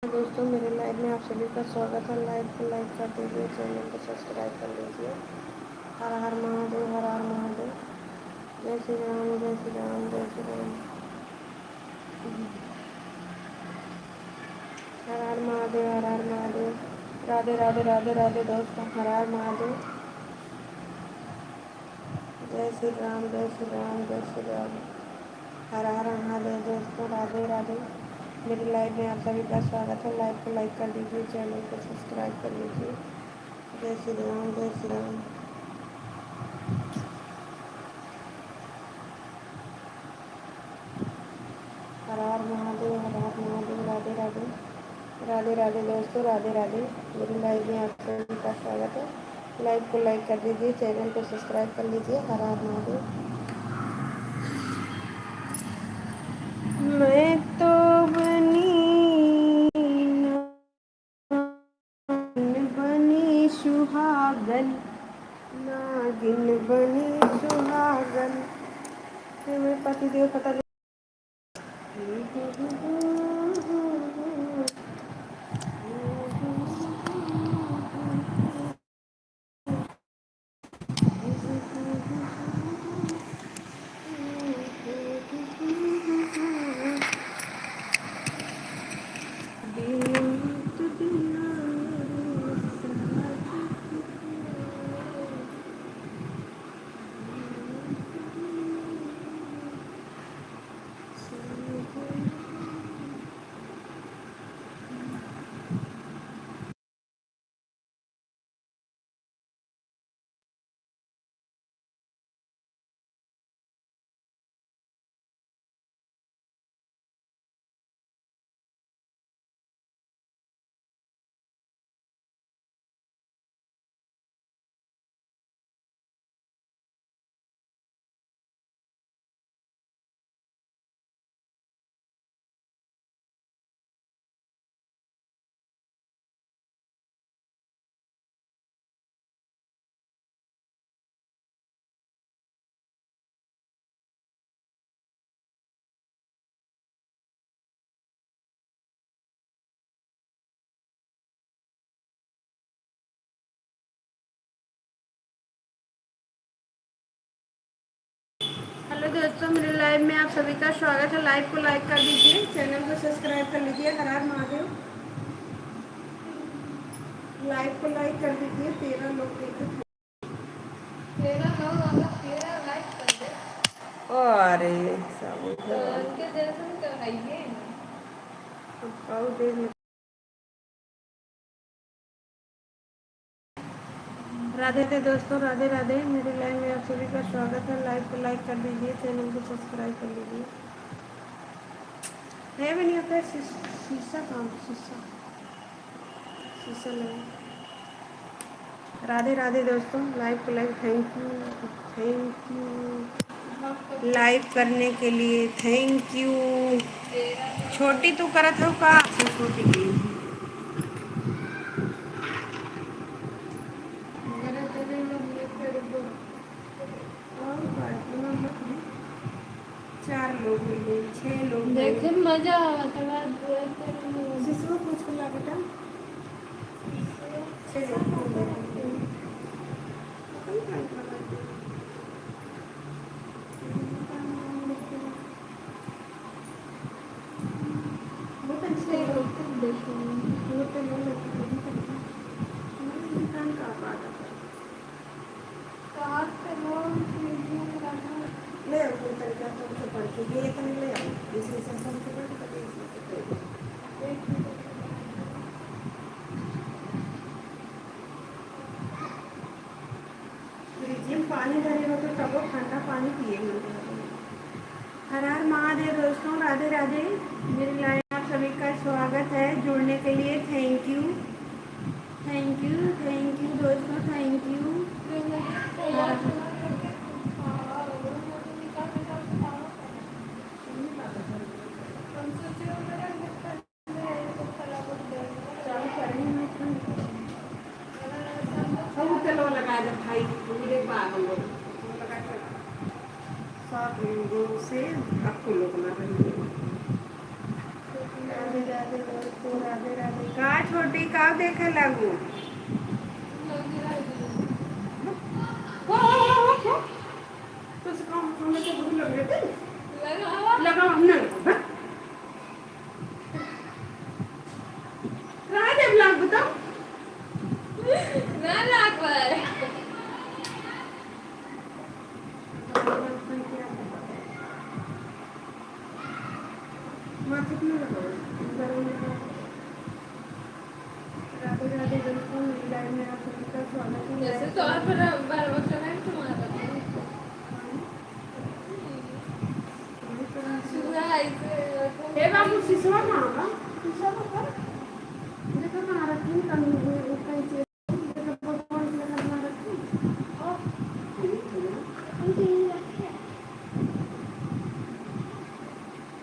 दोस्तों, मेरे लाइव में आप सभी का स्वागत है। लाइव को लाइक कर दीजिए, चैनल को सब्सक्राइब कर लीजिए। हर हर महादेव, हर हर महादेव। जय श्री राम, जय श्री राम, जय श्री राम। हर हर महादेव, हर हर महादेव। राधे राधे राधे राधे दोस्तों, हर हर महादेव। जय श्री राम, जय श्री राम, जय श्री राम। हर हर महादेव दोस्तों, राधे राधे। मेरी लाइव में आप सभी का स्वागत है। लाइव को लाइक कर दीजिए, चैनल को सब्सक्राइब कर लीजिए। जय श्री राम, जय श्री राम। हर हर महादेव, हर हर महादेव। राधे राधे राधे राधे दोस्तों, राधे राधे। मेरी लाइव में आप सभी का स्वागत है। लाइव को लाइक कर दीजिए, चैनल को सब्सक्राइब कर लीजिए। हर हर महादेव। मैं तो बनी नागिन बनी सुहागन, नागिन बनी सुहागन। फिर मेरे पति देव पता हेलो दोस्तों, मेरे लाइव में आप सभी का स्वागत है। लाइव को लाइक कर दीजिए, चैनल को सब्सक्राइब कर लीजिए। हर हर महादेव। लाइव को लाइक कर दीजिए। 13 लोग देखे। 13 लोग अगर 13 लाइक कर दे। अरे सब तो उनके दर्शन कराइए। अब देख। राधे राधे दोस्तों, राधे राधे। मेरे लाइव में आप सभी का स्वागत है। लाइव को लाइक कर दीजिए, चैनल को सब्सक्राइब कर लीजिए। है भी नहीं होता शीशा काम, शीशा शीशा लगा। राधे राधे दोस्तों, लाइव को like. Thank you, thank you live करने के लिए। Thank you. छोटी तू करत हो का छोटी की चार लोग मिले, 6 लोग देखे मजा आवा। शिशु कुछ खुला बेटा। ले आओ कोई तरीका तो पढ़ के ये तो नहीं ले आओ दूसरे संस्थान से पढ़ के फ्रिज में पानी भरे हो तो तब वो ठंडा पानी पिए। हर हर महादेव दोस्तों, राधे राधे। मेरी लाइव में आप सभी का स्वागत है। जुड़ने के लिए thank you, thank you, thank you दोस्तों, थैंक यू। चलो लगा दे भाई, मेरे पागल लोग सब लोगों से आपको लोग ना रहिए। राधे राधे दोस्तों, राधे राधे। का छोटी का देखे लागू हो तो काम हमें तो भूख लग रही थी लगा हमने राधे ब्लॉग बताओ ना लाग पर माथे क्यों लगाओ गरम में राधे राधे दोस्तों लाइव में आप सभी का स्वागत है जैसे तो आप बार वक्त है तुम्हारा सुबह ऐसे ए बाबू सिसवा कहाँ का सिसवा पर देखो कहाँ रखी कहीं कहीं से देखो कौन सी लगा बना रखी ओ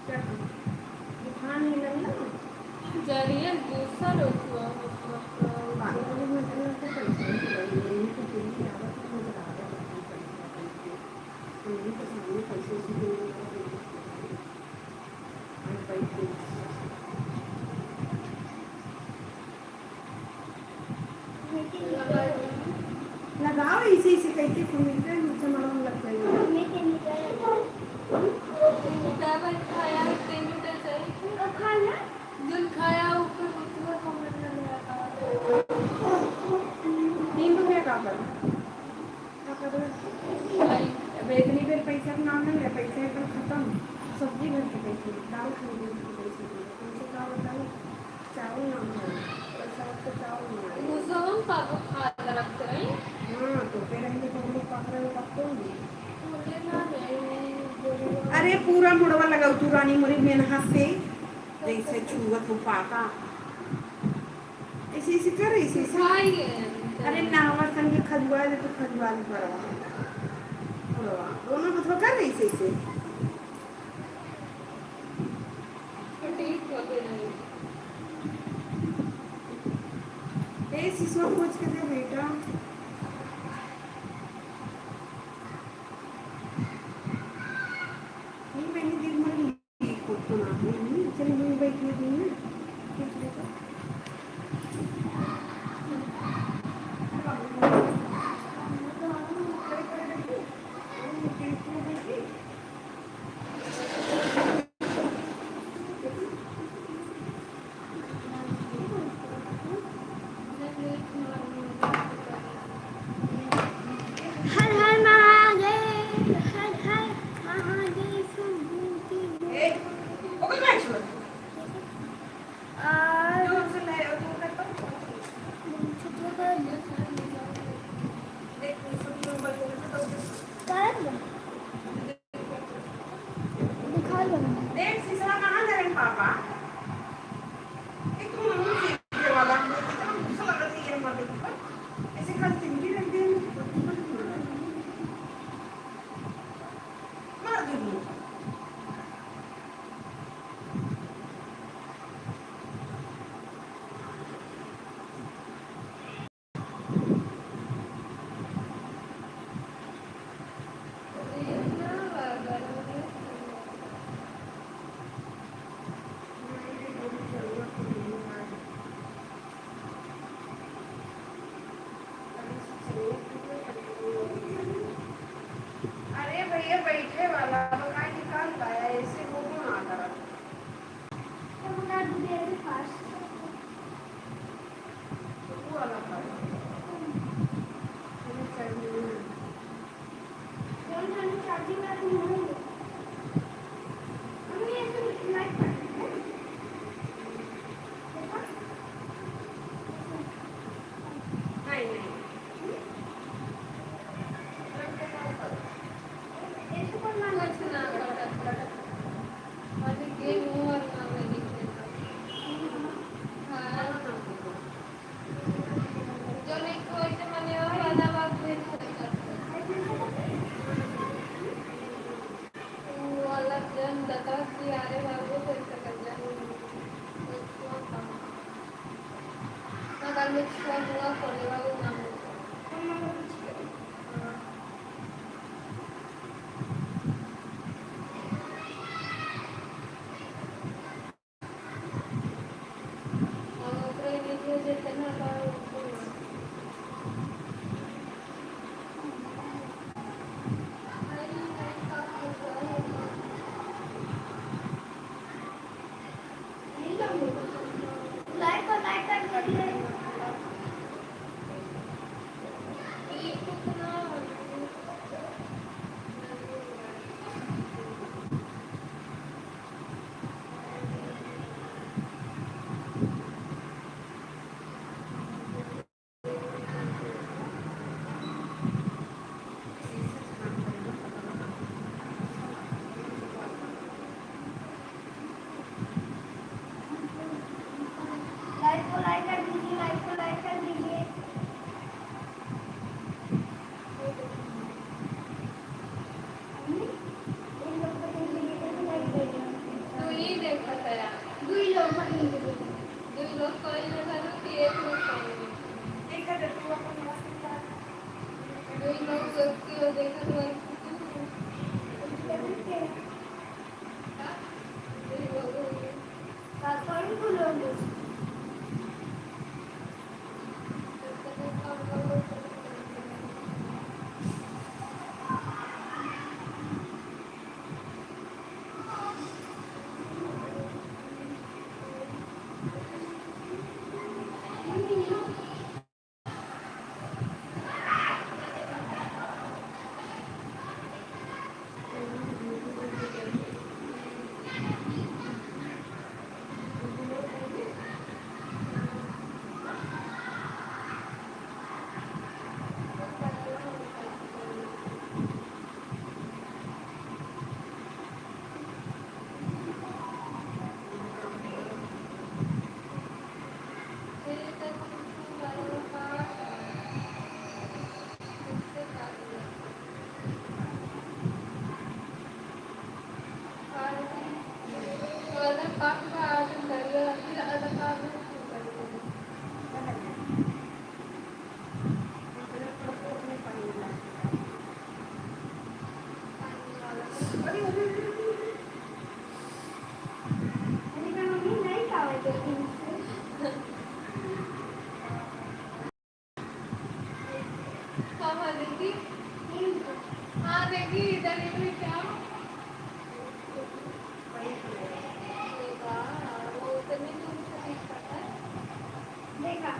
क्या दिखा नहीं लग रहा जरिए दूसरा रोक हुआ बालकनी में तो पैसे नहीं तो फिर भी आवत तो नजर आ रहा है नहीं तो सामने पैसे से लगाओ इसे इसे कहते मिलते हैं मुझसे मालूम लग जाएगा चावल खाया 3 लीटर चाहिए खाना जल खाया ऊपर ऊपर कमेंट में लगा 3 रुपये का कर अब इतनी देर पैसे का नाम नहीं है पैसे एकदम खत्म सब्जी घर के पैसे दाल खरीदने के पैसे पैसे का बताओ चावल नाम है पैसा तो चावल नहीं मुझे पापा खा रखते हैं हाँ तो फिर रहेंगे तो हम लोग पकड़े पकते होंगे मुझे ना नहीं अरे पूरा मुड़वा लगाओ तू रानी मुरी मेनहा से जैसे छुवत हो पाका ऐसे ऐसे कर ऐसे ऐसे खाइए अरे नावा संगे खजुआ दे तो खजुआ दे परवा मुड़वा दोनों को तो कर ऐसे ऐसे ठीक हो गया ए सिसवा खोज के दे बेटा नहीं मैंने दिन मुड़ी को तो ना नहीं चले मुड़ी बैठी थी ना ठीक है हर हर महादेव हर हर महादेव सुनती ए ओके काय छोड़ और जो से ले और तू करता छुट्टियों का देख छोटी मोबाइल को तो कारण दिखा दो देख सिसवा कहां जा रहे हैं पापा एक तो मुझे ये वाला इतना गुस्सा लग रहा है ये मत देखो ऐसे खाली चिंगी रख दे मार दूंगी अरे भैया बैठे वाला तो काय निकाल पाया ऐसे वो क्यों ना करा तो बता दो मेरे पास वो वाला पाया मुझे चाहिए कौन सा चार्जिंग का नहीं है हमने ऐसे लाइट कर देखा नहीं नहीं ऐसे पर ना कुछ ना और ये मुंह और ना में दिखने हाँ जो नहीं कोई तो मने वाला बात फिर वाला जन दता की आरे बाबू फिर कर जा अगर मैं छोड़ हुआ खोले वाला नाम और लोग कॉलेज में था कि एक लोग कॉलेज देखा तो तू अपन दो लोग की देखा तो कौन बोलोगे नहीं खाओगे हाँ देखी इधर क्या वो उतरने में पता है देखा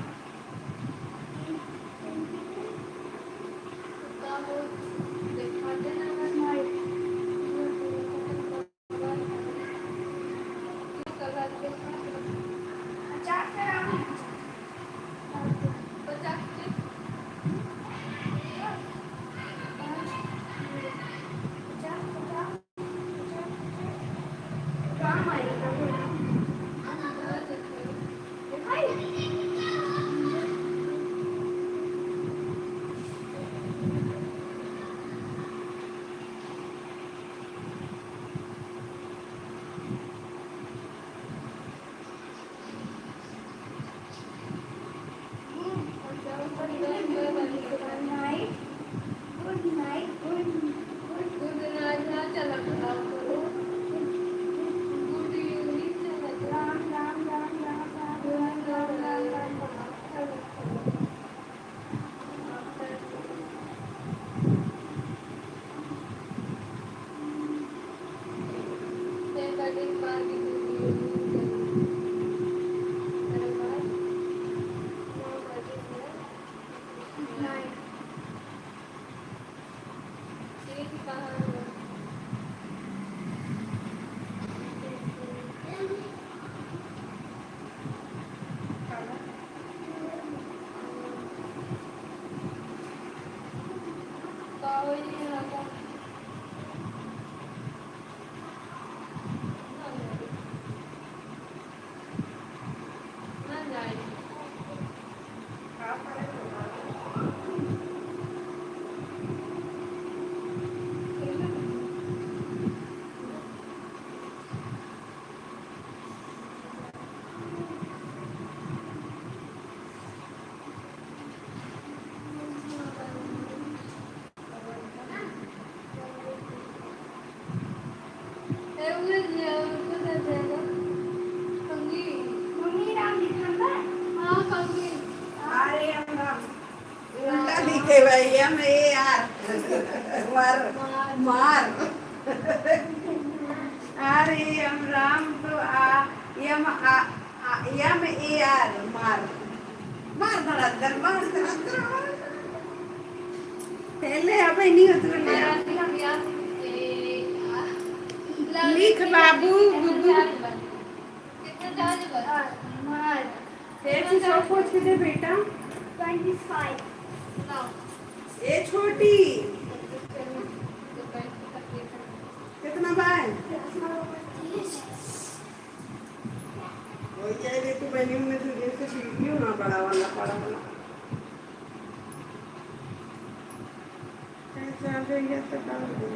वो दिखाते ना चार से राम 50 काम आएगा मम्मी राम दिखाता अरे हम उल्टा लिखे भाई हम ए यार मार मार अरे हम राम तो यम यम ए आर मार मार धड़ाधड़ पहले अब नहीं होता लिख बाबू बुबू ऐसी सौ खोज के दे बेटा 25 ए छोटी कितना बाय वही है देखो मैंने में तो जैसे वीडियो ना बड़ा वाला ऐसा आ गया तो डाल दो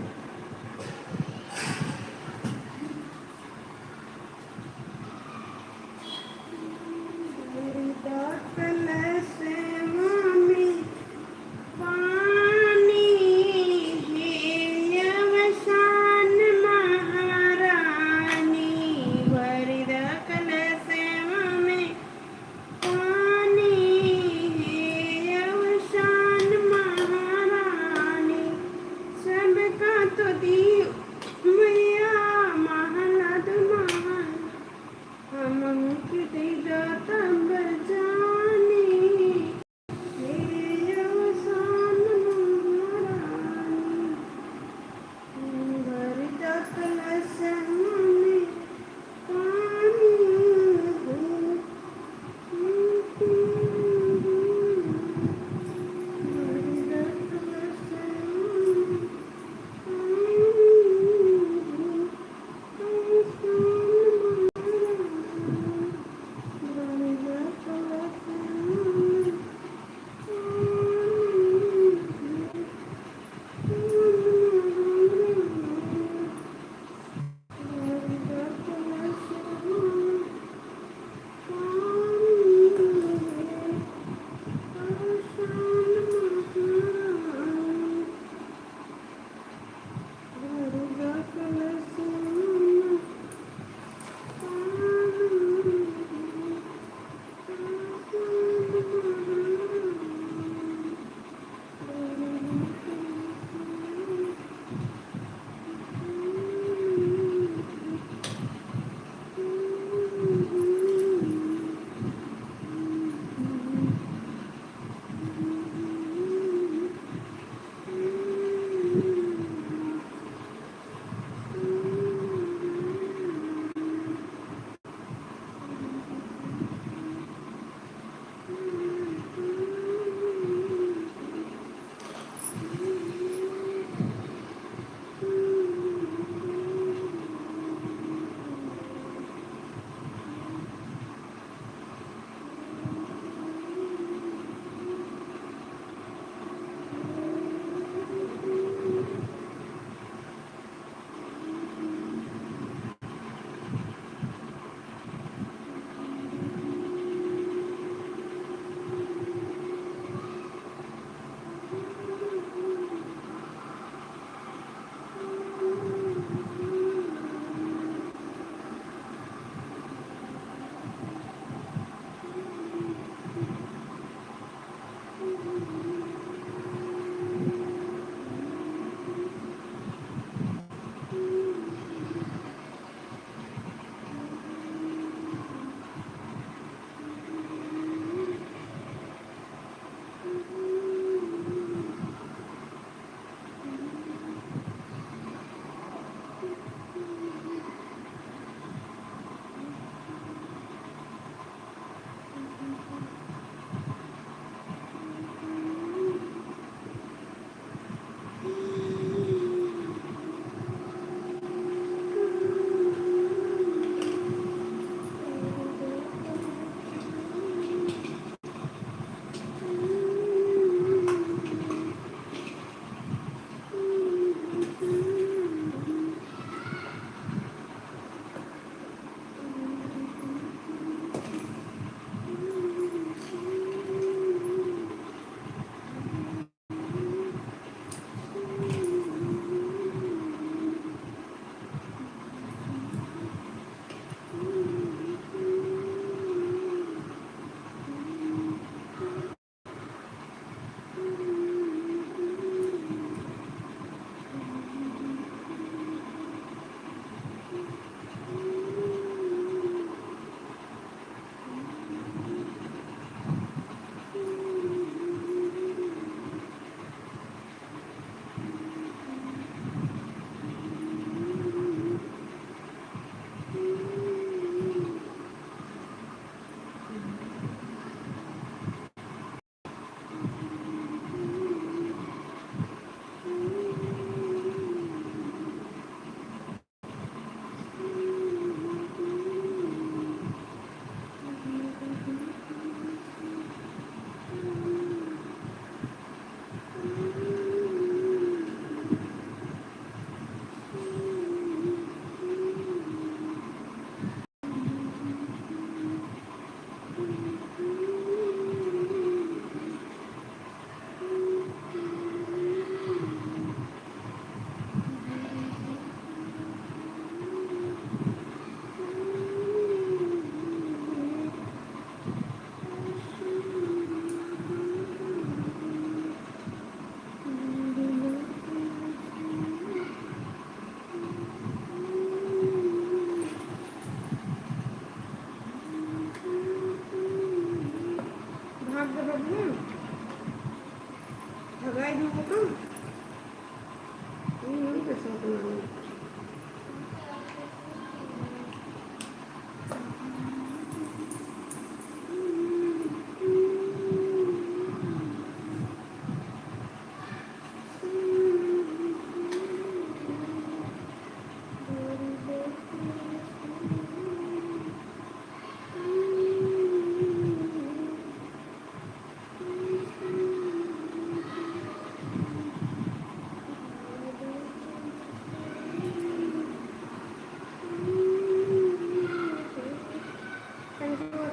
में वो काम नहीं कर सकते।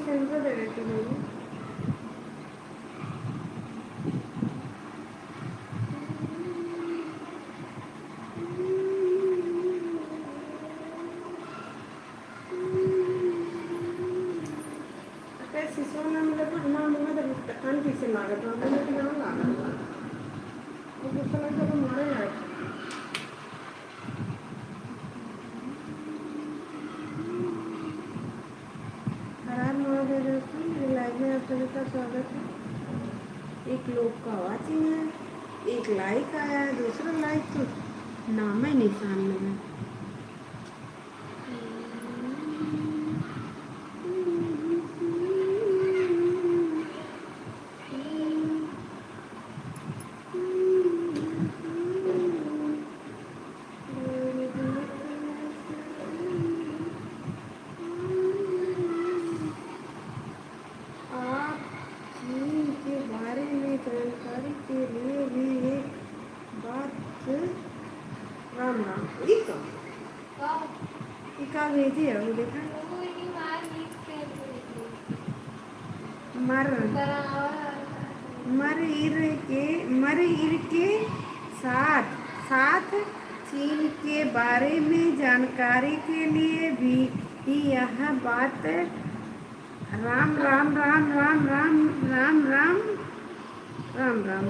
सेंसर दे देती हूँ। शीशो में मतलब ना मुझे तो कान पीछे लागत है मुझे तो ना लागत है वो गुस्सा लग तो मारे यार। हराम महोदय दोस्तों मेरे लाइव में आप सभी का स्वागत है। एक लोग का वाचिंग है, एक लाइक आया है, दूसरा लाइक तो नाम ही निशान में है। आप चीन के बारे में जानकारी के लिए भी एक बात राम राम इका भेजी है वो देखा मर मर इर के साथ साथ चीन के बारे में जानकारी के लिए भी यह बात राम राम राम राम राम राम राम राम राम।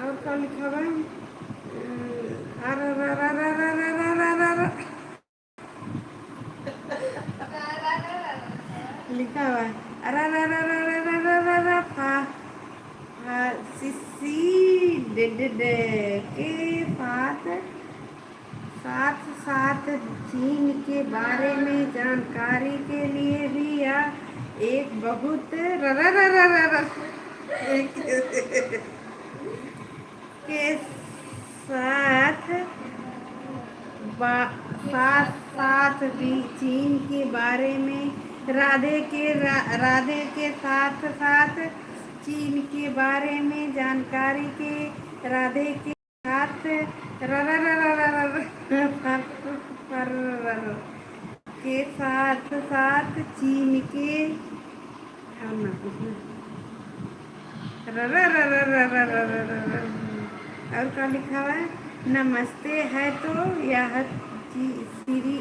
और क्या लिखा हुआ है? अरे रा रा रा रा रा रा रा रा रा लिखा हुआ है अरे रा रा रा रा रा रा रा रा फा सीसी डे के साथ साथ साथ चीन के बारे में जानकारी के लिए भी यह एक बहुत रा रा रा रा रा रा के साथ साथ साथ भी चीन के बारे में राधे के साथ साथ चीन के बारे में जानकारी के राधे के साथ के साथ साथ चीन के और क्या लिखा हुआ है? नमस्ते है तो यह सीरी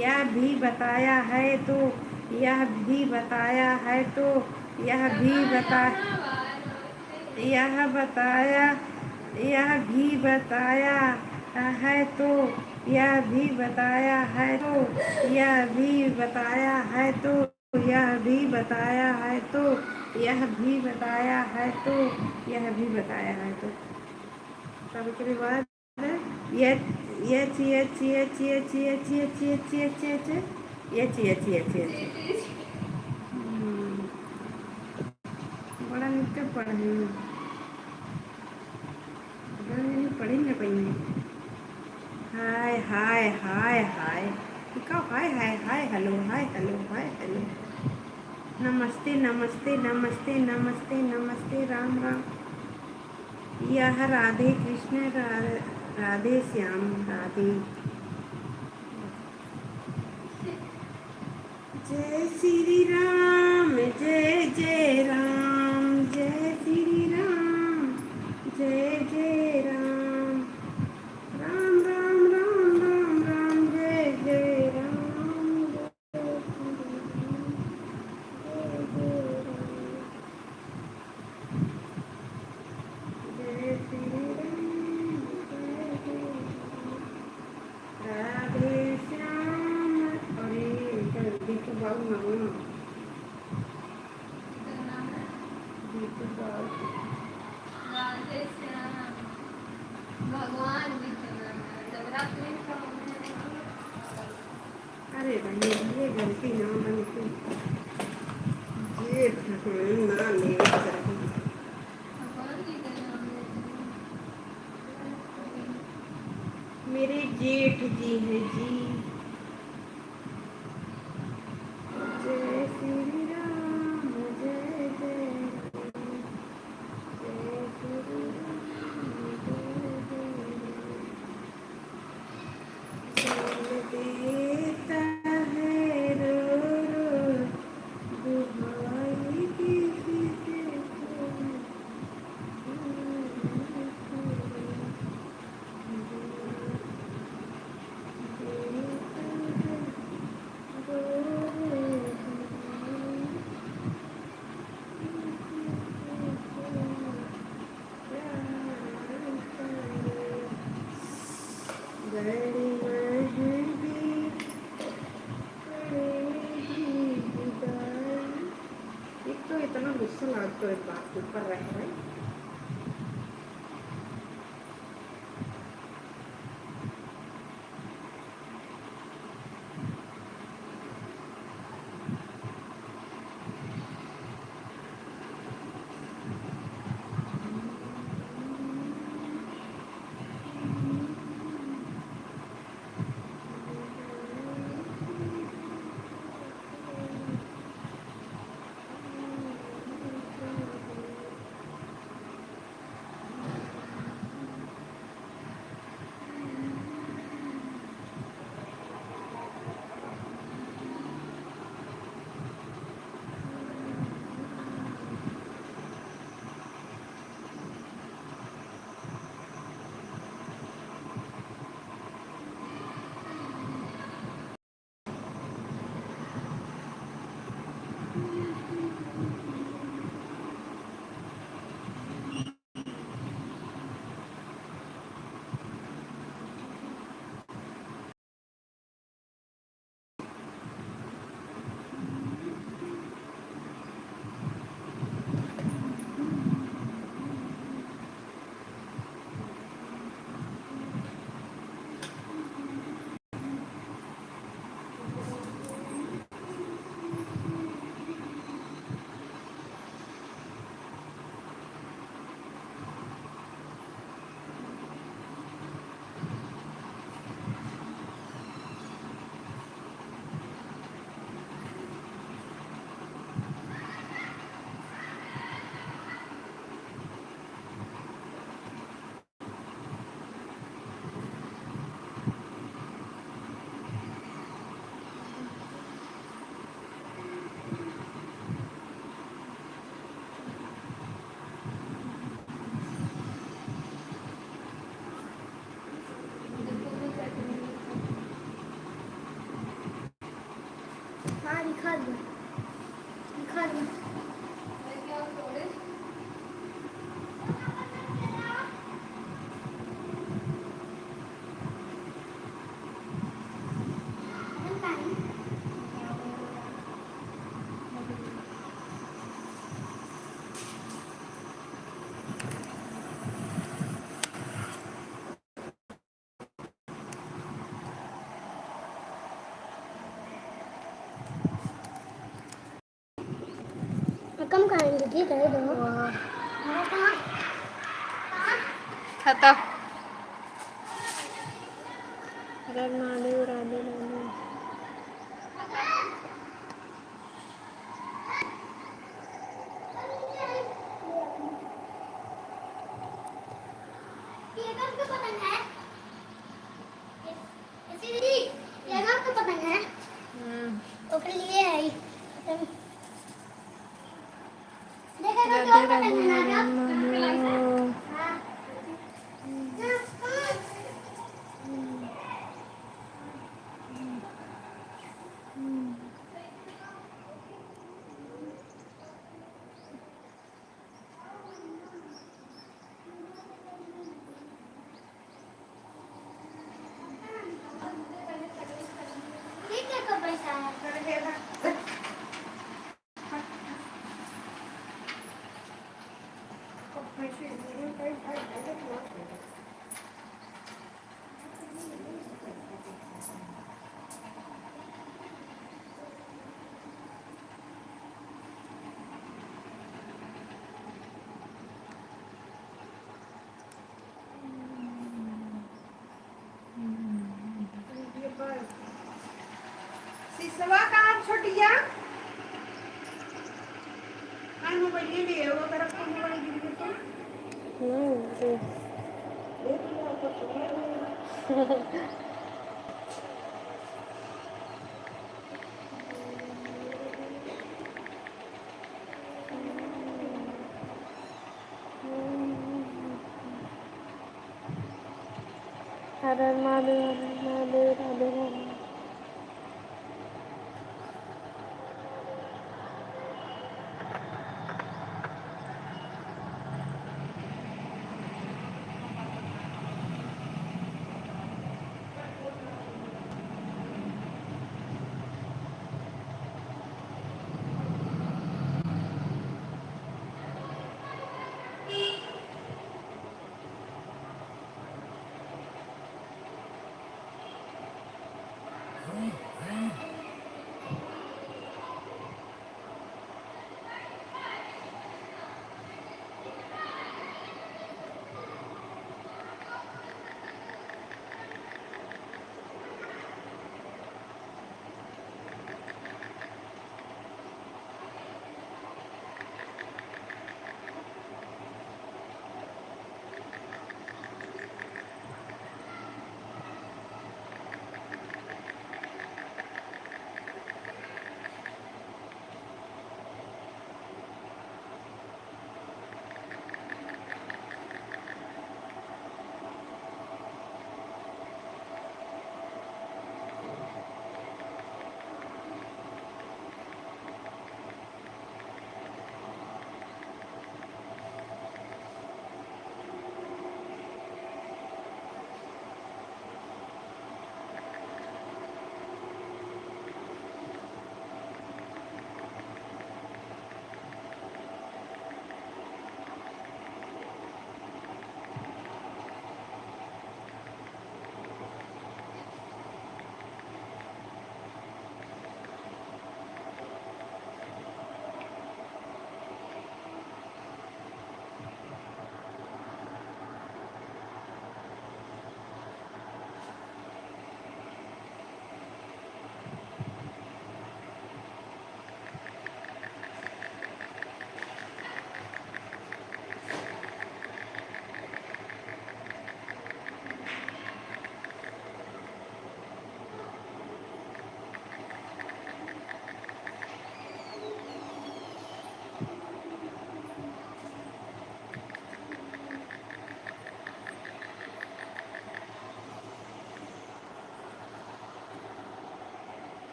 यह भी बताया है तो यह भी बताया है तो यह भी बता यह बताया यह भी बताया है तो यह भी बताया है तो यह भी बताया है तो यह भी बताया है तो यह भी बताया है तो यह भी बताया है तो तब के बाद ये बड़ा नृत्य पढ़ेंगे पढ़ेंगे hi hi hi hi hi hi hi hello hi hello hi hello नमस्ते नमस्ते नमस्ते नमस्ते नमस्ते राम राम। यह राधे कृष्ण राधे श्याम राधे जय श्री राम जय जय राम जय श्री राम जय जय राम राम राम राम राम राम जय जय राम जय श्री राम जय जय राधे श्याम। अरे जल्दी तो बाबू मांगो भगवान भी थे ना, जब रात में अरे भाई ये गलती ना मनती ये ना ले भगवान भी थे ना। मेरे जेठ जी हैं जी। जय श्री राम जय जय जय श्री राम देता है रो रो दुहाई किसी के एक तो इतना गुस्सा लगता है बात के ऊपर रह रहे हाँ दिखा दो दिखा दो क्या थोड़े कम करेंगे ठीक है दो खाता राधे राधे राधे ये कौन सा पतंग है ऐसी दीदी ये कौन सा पतंग है ओके लिए है ये। देखा राधे कौन राधे पतंग है ना राधे हाँ ठीक है तो पैसा है शीशवा कहाँ छोटिया आई मोबाइल ले लिए वो तरफ का मोबाइल गिर गया तो देख लिया तो सुनिए हर महादेव, महादेव, राधे राधे।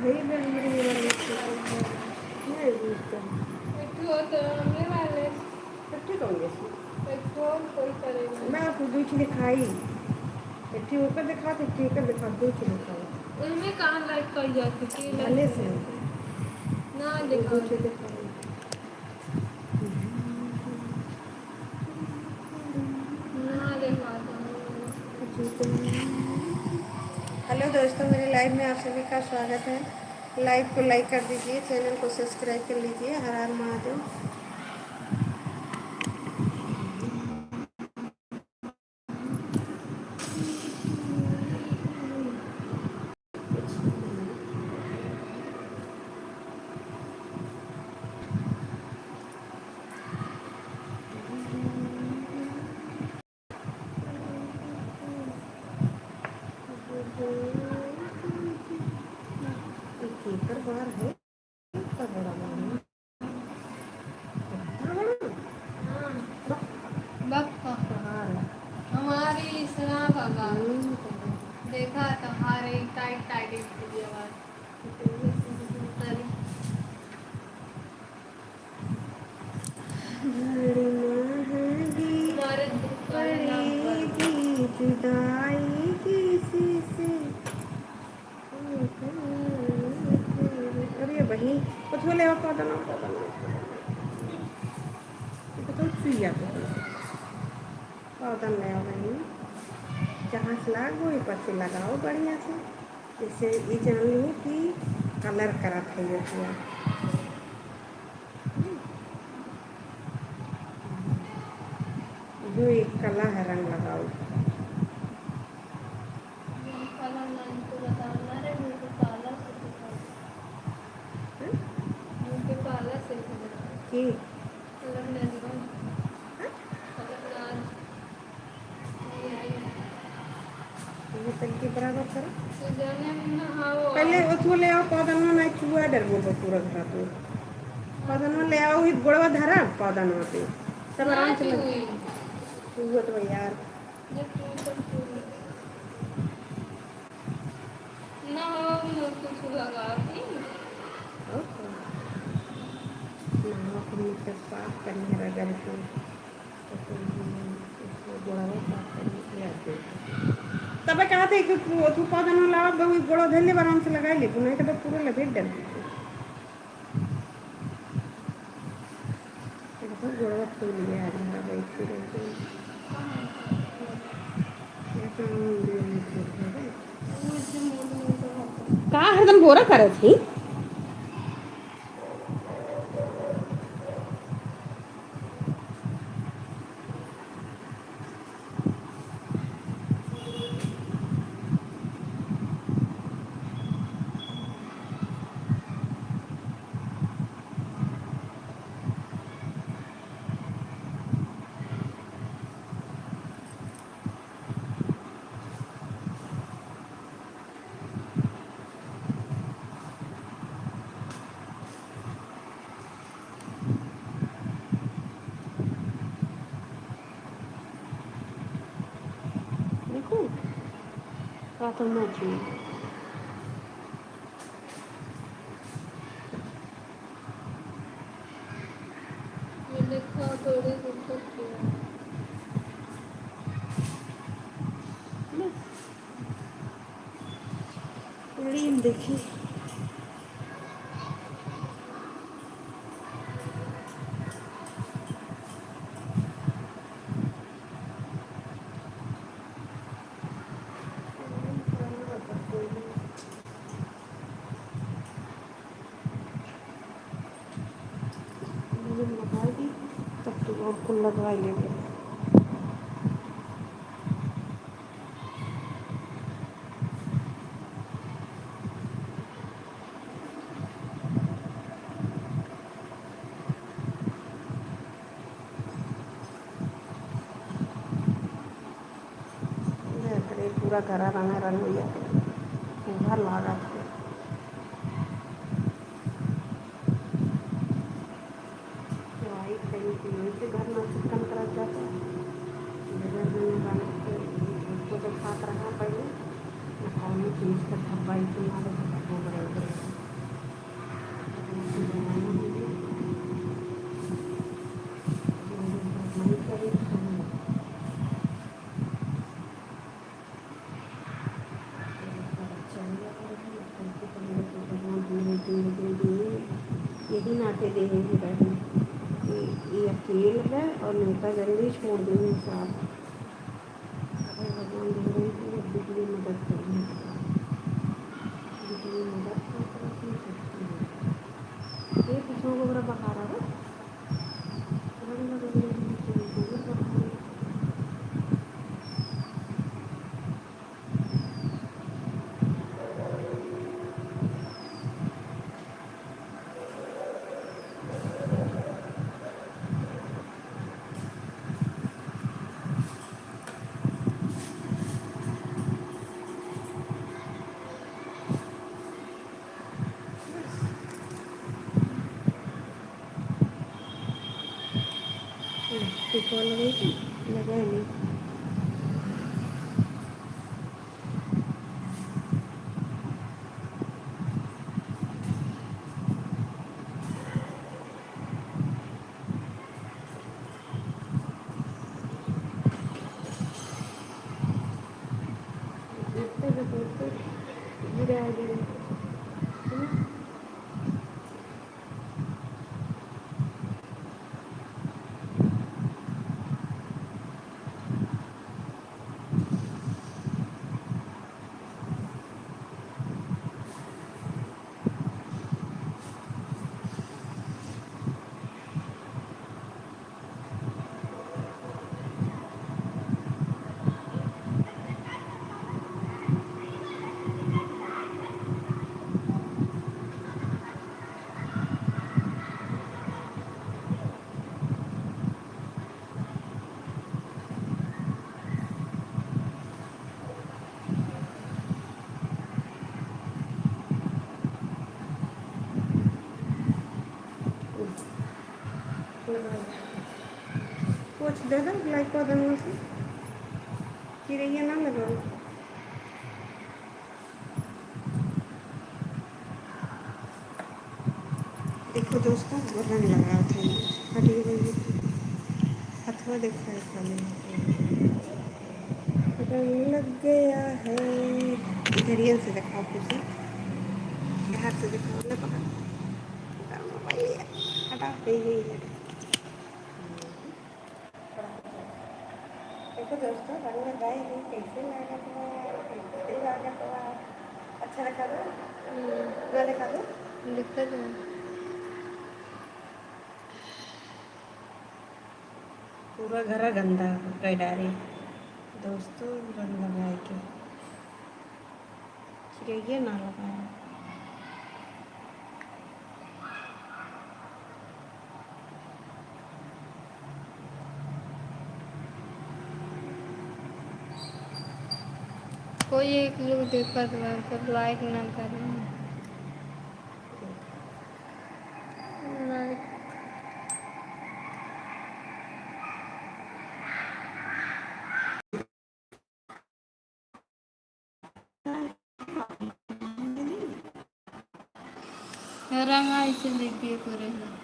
भाई बहन मेरी ये वाली नहीं पूछते एक तो हमने वाले इकट्ठी कहोगे एक कोई करेगा मैं आपको दो चीज़ दिखाई इकट्ठी होकर दिखा तो इकट्ठी होकर दिखा दो चीज़ दिखाओ उसमें कहाँ लाइक कर जाती थी भले से ना दो दिखाओ चीज़ दिखाओ ना दिखाता हेलो दोस्तों मेरे लाइव में आप सभी का स्वागत है। लाइव को लाइक कर दीजिए, चैनल को सब्सक्राइब कर लीजिए। हर हर महादेव। एक एकर बार है, इतना बड़ा बार है, इतना बड़ा बक्का बार है। हमारी सना का गाँव देखा तुम्हारे टाइट टाइट की आवाज़ बड़ी महंगी हमारे पड़ेगी जुदाई किसी से। अरे वही कुछ बोले हो पौधा तो सुइया पौधा ले आओ वही जहाँ से लागो ये पर से लगाओ बढ़िया से। इससे ये जान ली कि कलर करा था ये पूरा जो एक कला है रंग लगाओ। काला नाम को बताना रे मुझे काला से मुझे काला से कि अलग नहीं अलग नाम ये तरीके बराबर करो। तो जाने में हाँ वो पहले उसको ले आओ पौधा ना चूहा डर बोलो पूरा घर तो पौधा ले आओ ही गोड़वा धरा पौधा पे सब आराम से लग चूहा तो यार ना हो कुछ लगा साफ करने रगड़ के उसको गोड़वा साफ करने के आते तब कहा थे कि तू पौधा ना लाओ बहु गोड़ो धैले आराम से लगा ले नहीं तो पूरा लपेट डर गोड़वा फूल गया आज बैठ के रहते का हरदम गोरा करे थी देखो का तो मैं जी ये देखा थोड़ी दिक्कत किया रील देखी लगाएगी तब तो और फूल लगवा लेंगे। पूरा घर रंग हुई पूरा लागा था से घर में चिकन करा जाता उसको तो खात रहा पहले चीज़ का धब्बाई तो लगता जल्दी छोड़ देंगे साथ। अरे भगवान दे रही थी रब्बी की मदद करनी बेटी की मदद कर सकती है। ये पिछों को बड़ा बहा रहा है। टिकवा लगी थी लगा नहीं। देखते गिरा गिरा कुछ दे दो लाइक को देने से चिड़ैया ना लगाओ। देखो दोस्तों रंग लगाया था हटी गई हथवा देखा है खाली रंग लग गया है। इधरियन से दिखाओ फिर से बाहर से दिखाओ ले पकड़ मोबाइल हटा गई है। देखो दोस्तों रंग लगाई गई कैसे लगा था कैसे लगा था। अच्छा लगा दो पूरा दिखा दो दिक्कत है। पूरा घर गंदा कर डाले दोस्तों रंग लगाए के चिड़ैया ना लगाया। कोई एक लोग दिक्कत है पर लाइक ना करें। लाइक रंग ऐसे देखिए करे हैं।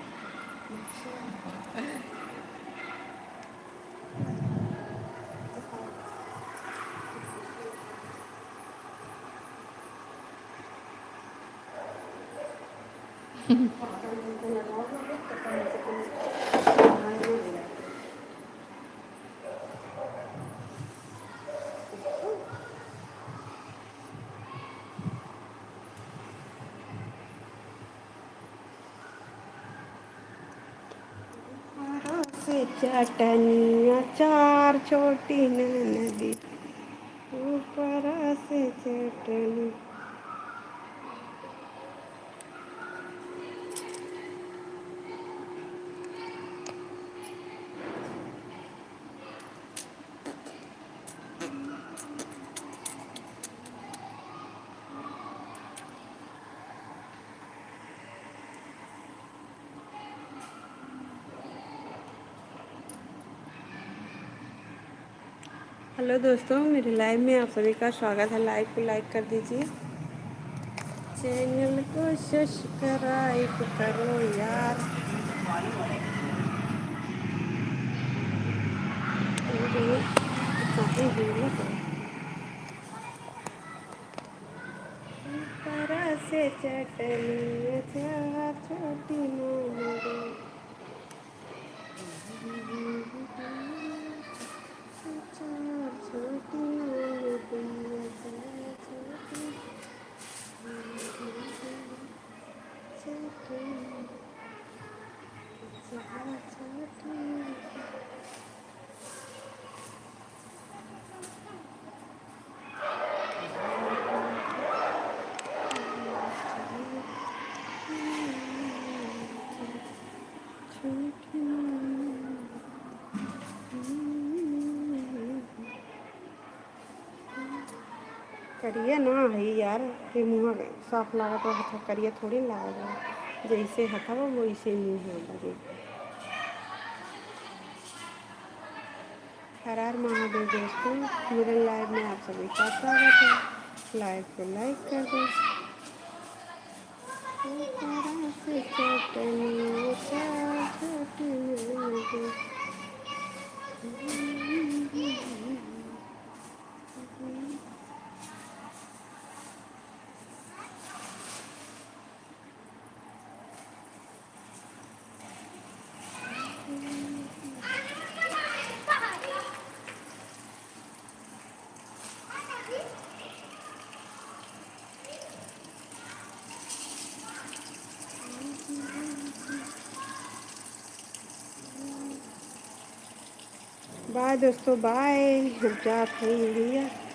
से चटनिया चार छोटी नदी ऊपर से चटनी। हेलो दोस्तों मेरे लाइव में आप सभी का स्वागत है। लाइव को लाइक कर दीजिए चैनल को सब्सक्राइब करो यार। ऊपर से चटनी चार छोटी नदी करिए ना है यार, ये मुँह साफ लागत हो, करिए थोड़ी ना लागत, जैसे हथवा वैसे मुँह लगे। हर हर महादेव दोस्तों, मेरे लाइव में आप सभी का स्वागत है। लाइव को लाइक कर दो। से चटनी बाय दोस्तों, बाय। हम जाते हैं भैया।